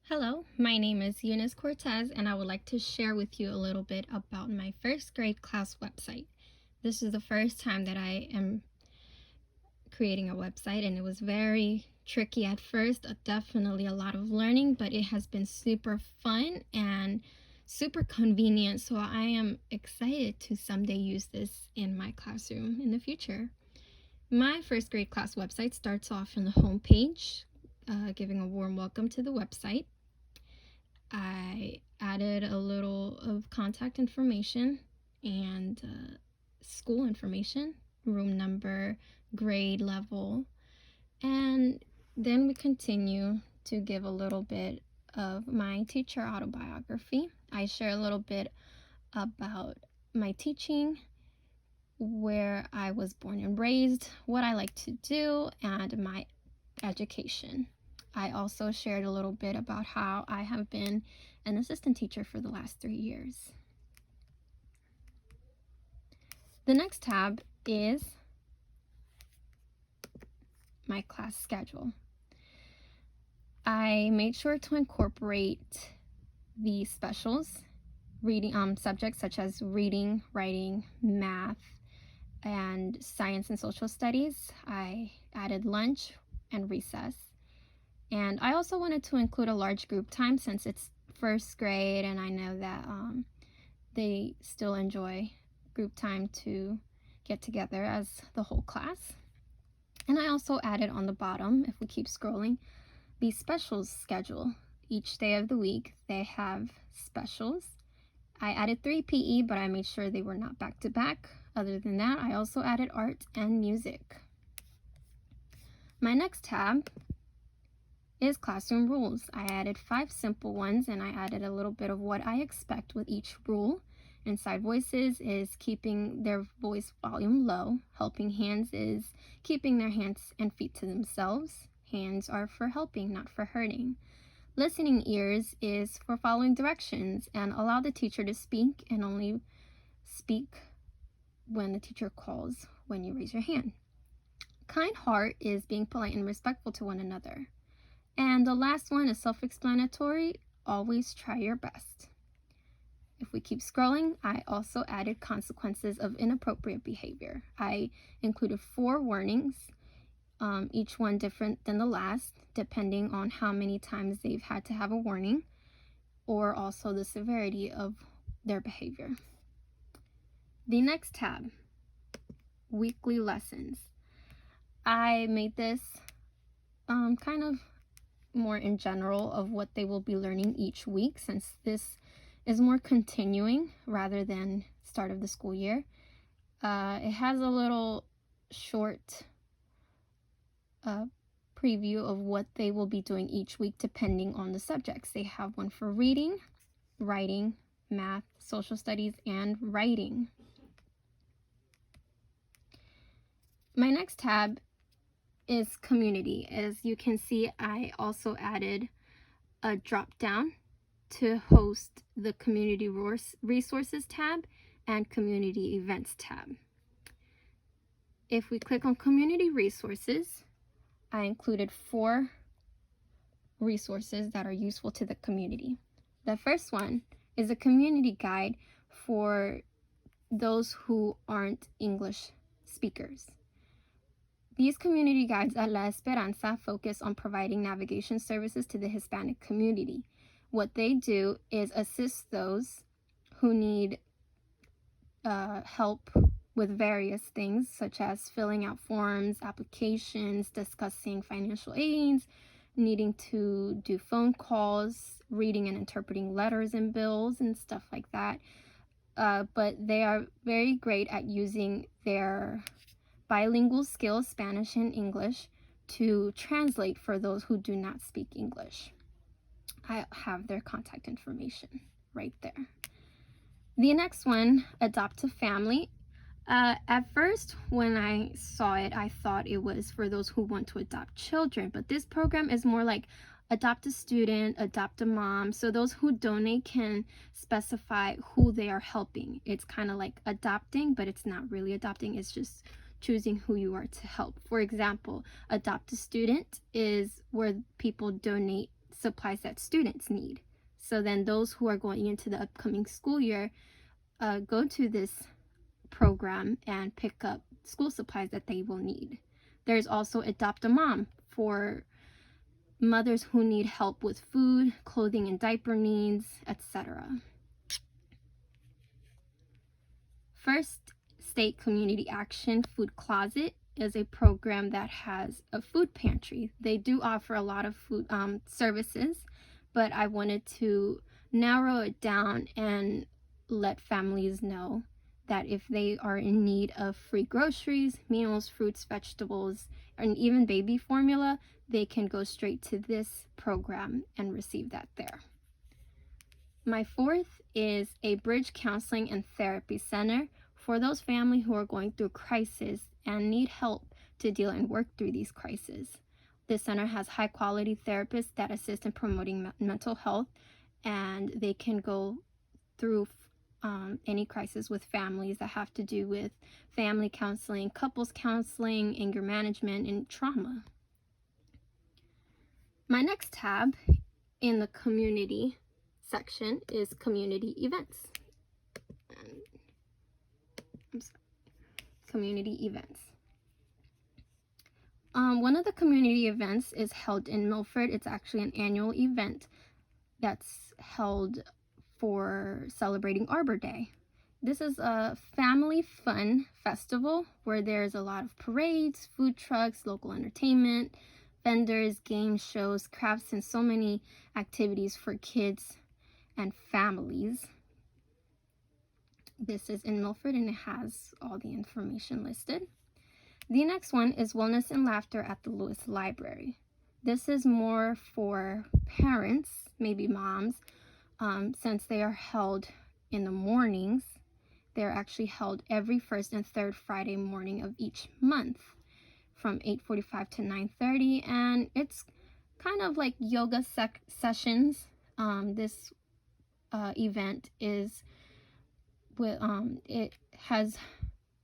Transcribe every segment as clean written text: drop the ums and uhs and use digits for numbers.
Hello, my name is Eunice Cortez, and I would like to share with you a little bit about my first grade class website. This is the first time that I am creating a website, and it was very tricky at first, definitely a lot of learning, but it has been super fun and super convenient. So I am excited to someday use this in my classroom in the future. My first grade class website starts off on the home page, giving a warm welcome to the website. I added a little of contact information and school information, room number, grade level, and then we continue to give a little bit of my teacher autobiography. I share a little bit about my teaching, where I was born and raised, what I like to do, and my education. I also shared a little bit about how I have been an assistant teacher for the last 3 years. The next tab is my class schedule. I made sure to incorporate the specials, reading subjects such as reading, writing, math, and science and social studies. I added lunch and recess. And I also wanted to include a large group time since it's first grade, and I know that they still enjoy group time to get together as the whole class. And I also added on the bottom, if we keep scrolling, the specials schedule. Each day of the week, they have specials. I added 3 PE, but I made sure they were not back to back. Other than that, I also added art and music. My next tab is classroom rules. I added 5 simple ones, and I added a little bit of what I expect with each rule. Inside voices is keeping their voice volume low. Helping hands is keeping their hands and feet to themselves. Hands are for helping, not for hurting. Listening ears is for following directions and allow the teacher to speak, and only speak when the teacher calls when you raise your hand. Kind heart is being polite and respectful to one another. And the last one is self-explanatory. Always try your best. If we keep scrolling, I also added consequences of inappropriate behavior. I included 4 warnings, each one different than the last, depending on how many times they've had to have a warning, or also the severity of their behavior. The next tab, weekly lessons. I made this kind of more in general of what they will be learning each week, since this is more continuing rather than start of the school year. It has a little short preview of what they will be doing each week depending on the subjects. They have one for reading, writing, math, social studies, and writing. My next tab is community. As you can see, I also added a drop down to host the community resources tab and community events tab. If we click on community resources, I included 4 resources that are useful to the community. The first one is a community guide for those who aren't English speakers. These community guides at La Esperanza focus on providing navigation services to the Hispanic community. What they do is assist those who need help with various things, such as filling out forms, applications, discussing financial aids, needing to do phone calls, reading and interpreting letters and bills and stuff like that. But they are very great at using their bilingual skills, Spanish and English, to translate for those who do not speak English. I have their contact information right there. The next one, Adopt a Family. At first, when I saw it, I thought it was for those who want to adopt children, but this program is more like adopt a student, adopt a mom, so those who donate can specify who they are helping. It's kind of like adopting, but it's not really adopting, it's just choosing who you are to help. For example, adopt a student is where people donate supplies that students need. So then those who are going into the upcoming school year go to this program and pick up school supplies that they will need. There's also Adopt a Mom for mothers who need help with food, clothing and diaper needs, etc. First State Community Action Food Closet is a program that has a food pantry. They do offer a lot of food services, but I wanted to narrow it down and let families know that if they are in need of free groceries, meals, fruits, vegetables, and even baby formula, they can go straight to this program and receive that there. My fourth is a Bridge Counseling and Therapy Center for those families who are going through crisis and need help to deal and work through these crises. This center has high quality therapists that assist in promoting mental health, and they can go through any crisis with families that have to do with family counseling, couples counseling, anger management, and trauma. My next tab in the community section is community events. Community events. One of the community events is held in Milford. It's actually an annual event that's held for celebrating Arbor Day. This is a family fun festival where there's a lot of parades, food trucks, local entertainment, vendors, games, shows, crafts, and so many activities for kids and families. This is in Milford and it has all the information listed. The next one is Wellness and Laughter at the Lewis Library. This is more for parents, maybe moms, since they are held in the mornings. They're actually held every first and third Friday morning of each month from 8:45 to 9:30, and it's kind of like yoga sessions. This event is with it has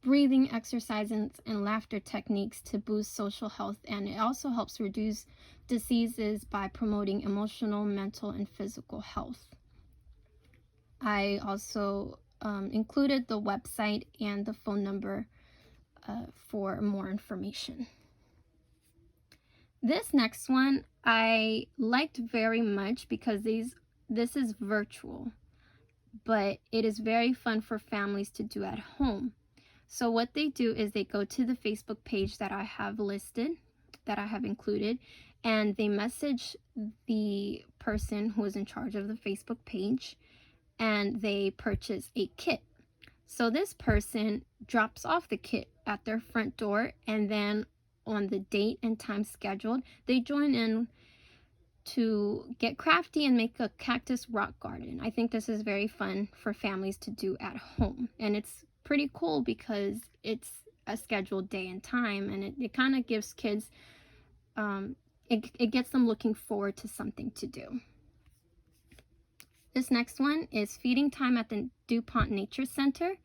breathing exercises and laughter techniques to boost social health, and it also helps reduce diseases by promoting emotional, mental, and physical health. I also included the website and the phone number for more information. This next one I liked very much because this is virtual, but it is very fun for families to do at home. So what they do is they go to the Facebook page that I have listed, that I have included, and they message the person who is in charge of the Facebook page, and they purchase a kit. So this person drops off the kit at their front door, and then on the date and time scheduled, they join in to get crafty and make a cactus rock garden. I think this is very fun for families to do at home, and it's pretty cool because it's a scheduled day and time, and it kind of gives kids it gets them looking forward to something to do. This next one is Feeding Time at the DuPont Nature Center.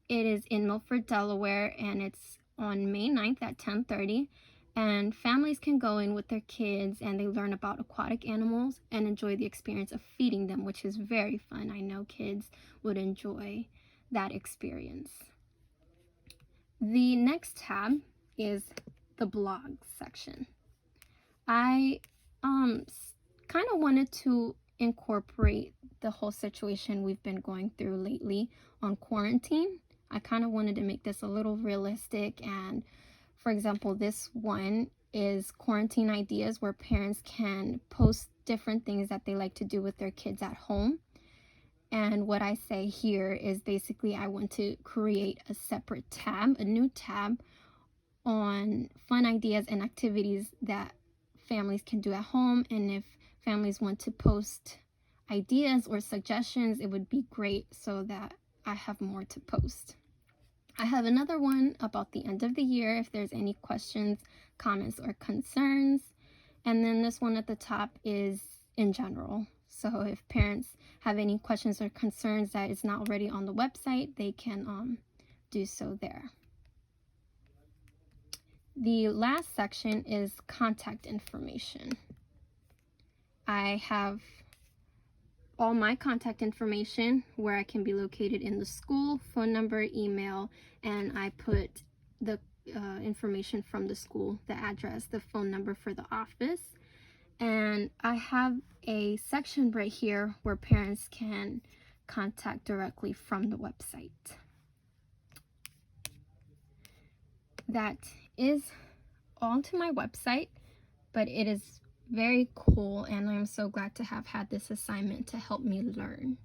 It is in Milford, Delaware, and it's on May 9th at 10:30. And families can go in with their kids and they learn about aquatic animals and enjoy the experience of feeding them, which is very fun. I know kids would enjoy that experience. The next tab is the blog section. I kind of wanted to incorporate the whole situation we've been going through lately on quarantine. I kind of wanted to make this a little realistic, and for example, this one is quarantine ideas where parents can post different things that they like to do with their kids at home. And what I say here is basically I want to create a separate tab, a new tab on fun ideas and activities that families can do at home. And if families want to post ideas or suggestions, it would be great so that I have more to post. I have another one about the end of the year if there's any questions, comments, or concerns. And then this one at the top is in general. So if parents have any questions or concerns that is not already on the website, they can do so there. The last section is contact information. I have all my contact information, where I can be located in the school, phone number, email, and I put the information from the school, the address, the phone number for the office. And I have a section right here where parents can contact directly from the website. That is onto my website, but it is very cool, and I'm so glad to have had this assignment to help me learn.